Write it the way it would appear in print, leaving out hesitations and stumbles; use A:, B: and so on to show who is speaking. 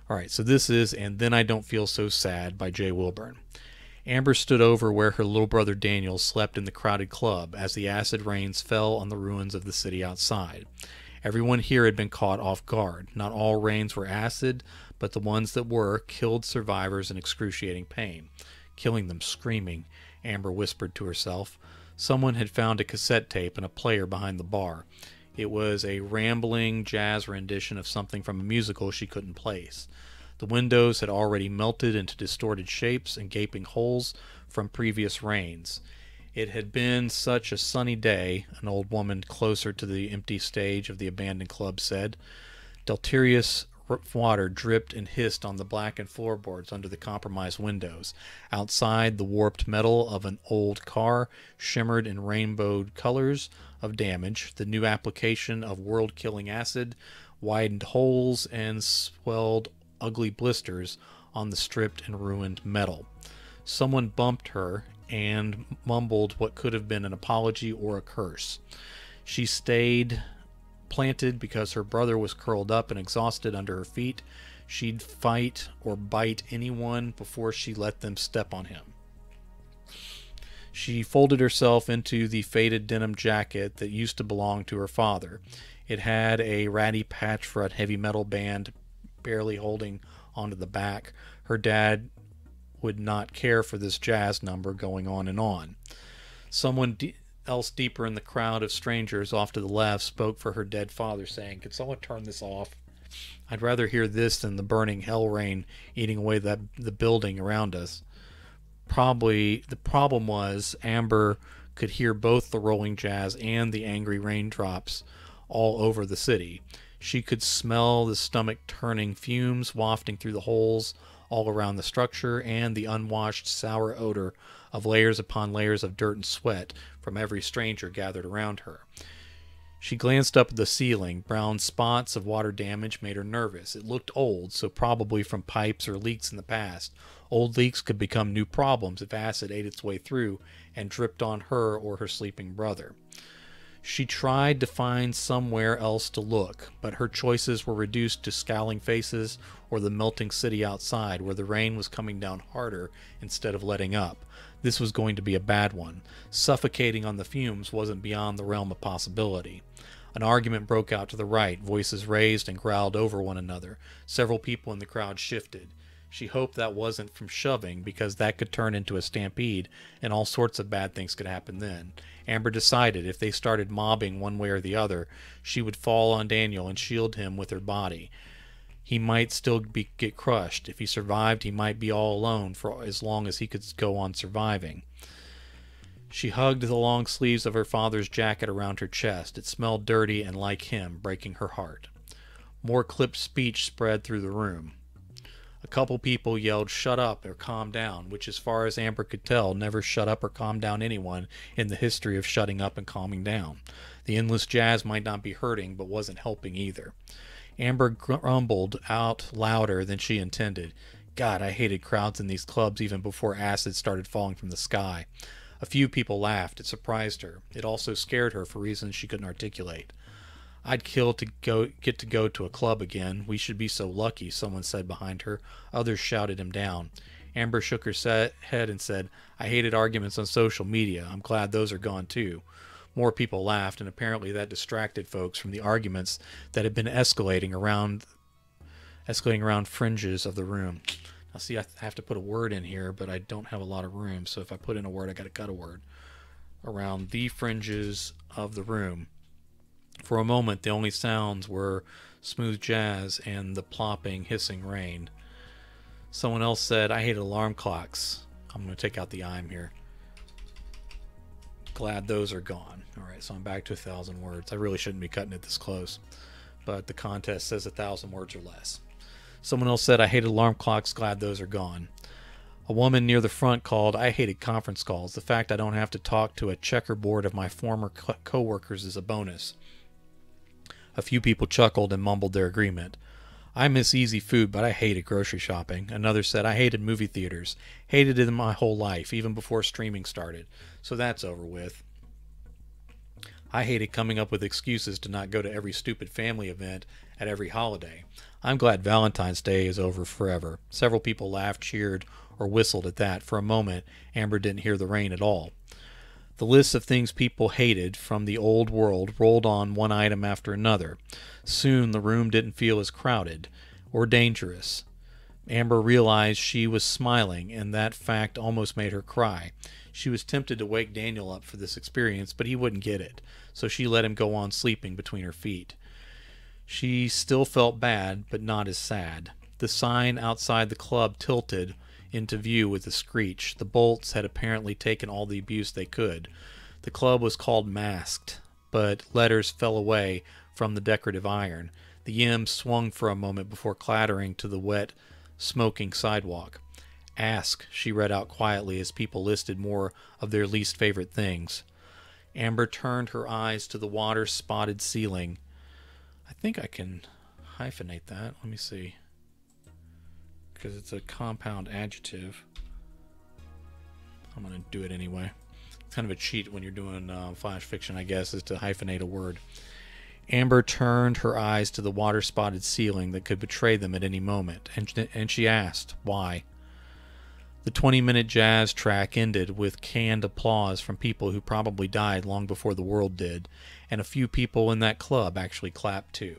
A: All right, so this is And Then I Don't Feel So Sad by J. Wilburn. Amber stood over where her little brother Daniel slept in the crowded club as the acid rains fell on the ruins of the city outside. Everyone here had been caught off guard. Not all rains were acid, but the ones that were killed survivors in excruciating pain. Killing them screaming, Amber whispered to herself. Someone had found a cassette tape and a player behind the bar. It was a rambling jazz rendition of something from a musical she couldn't place. The windows had already melted into distorted shapes and gaping holes from previous rains. It had been such a sunny day, an old woman closer to the empty stage of the abandoned club said. Deleterious water dripped and hissed on the blackened floorboards under the compromised windows. Outside, the warped metal of an old car shimmered in rainbowed colors of damage. The new application of world-killing acid widened holes and swelled ugly blisters on the stripped and ruined metal. Someone bumped her and mumbled what could have been an apology or a curse. She stayed planted because her brother was curled up and exhausted under her feet. She'd fight or bite anyone before she let them step on him. She folded herself into the faded denim jacket that used to belong to her father. It had a ratty patch front heavy metal band barely holding onto the back. Her dad would not care for this jazz number going on and on. Someone else deeper in the crowd of strangers off to the left spoke for her dead father, saying, "Could someone turn this off? I'd rather hear this than the burning hell rain eating away the building around us." Probably the problem was Amber could hear both the rolling jazz and the angry raindrops all over the city. She could smell the stomach-turning fumes wafting through the holes all around the structure, and the unwashed, sour odor of layers upon layers of dirt and sweat from every stranger gathered around her. She glanced up at the ceiling. Brown spots of water damage made her nervous. It looked old, so probably from pipes or leaks in the past. Old leaks could become new problems if acid ate its way through and dripped on her or her sleeping brother. She tried to find somewhere else to look, but her choices were reduced to scowling faces or the melting city outside, where the rain was coming down harder instead of letting up. This was going to be a bad one. Suffocating on the fumes wasn't beyond the realm of possibility. An argument broke out to the right. Voices raised and growled over one another. Several people in the crowd shifted. She hoped that wasn't from shoving, because that could turn into a stampede, and all sorts of bad things could happen then. Amber decided if they started mobbing one way or the other, she would fall on Daniel and shield him with her body. He might still get crushed. If he survived, he might be all alone for as long as he could go on surviving. She hugged the long sleeves of her father's jacket around her chest. It smelled dirty and like him, breaking her heart. More clipped speech spread through the room. A couple people yelled, "Shut up," or "Calm down," which, as far as Amber could tell, never shut up or calmed down anyone in the history of shutting up and calming down. The endless jazz might not be hurting, but wasn't helping either. Amber grumbled out louder than she intended. God, I hated crowds in these clubs even before acid started falling from the sky. A few people laughed. It surprised her. It also scared her for reasons she couldn't articulate. "I'd kill to get to go to a club again. We should be so lucky," someone said behind her. Others shouted him down. Amber shook her head and said, "I hated arguments on social media. I'm glad those are gone too." More people laughed, and apparently that distracted folks from the arguments that had been escalating around fringes of the room. Now see, I have to put a word in here, but I don't have a lot of room, so if I put in a word, I got to cut a word. Around the fringes of the room. For a moment, the only sounds were smooth jazz and the plopping, hissing rain. Someone else said, "I hate alarm clocks." I'm going to take out the "I'm" here. Glad those are gone. Alright, so I'm back to 1,000 words. I really shouldn't be cutting it this close, but the contest says 1,000 words or less. Someone else said, "I hated alarm clocks. Glad those are gone." A woman near the front called, "I hated conference calls. The fact I don't have to talk to a checkerboard of my former co-workers is a bonus." A few people chuckled and mumbled their agreement. "I miss easy food, but I hated grocery shopping." Another said, "I hated movie theaters. Hated it in my whole life, even before streaming started. So that's over with." I hated coming up with excuses to not go to every stupid family event at every holiday. I'm glad Valentine's Day is over forever. Several people laughed, cheered, or whistled at that. For a moment, Amber didn't hear the rain at all. The list of things people hated from the old world rolled on one item after another. Soon the room didn't feel as crowded or dangerous. Amber realized she was smiling, and that fact almost made her cry. She was tempted to wake Daniel up for this experience, but he wouldn't get it, so she let him go on sleeping between her feet. She still felt bad, but not as sad. The sign outside the club tilted into view with a screech. The bolts had apparently taken all the abuse they could. The club was called Masked, but letters fell away from the decorative iron. The M swung for a moment before clattering to the wet, smoking sidewalk. Ask, she read out quietly as people listed more of their least favorite things. Amber turned her eyes to the water-spotted ceiling. I think I can hyphenate that. Let me see. Because it's a compound adjective. I'm going to do it anyway. It's kind of a cheat when you're doing flash fiction, I guess, is to hyphenate a word. Amber turned her eyes to the water-spotted ceiling that could betray them at any moment, and she asked, why? The 20-minute jazz track ended with canned applause from people who probably died long before the world did, and a few people in that club actually clapped too.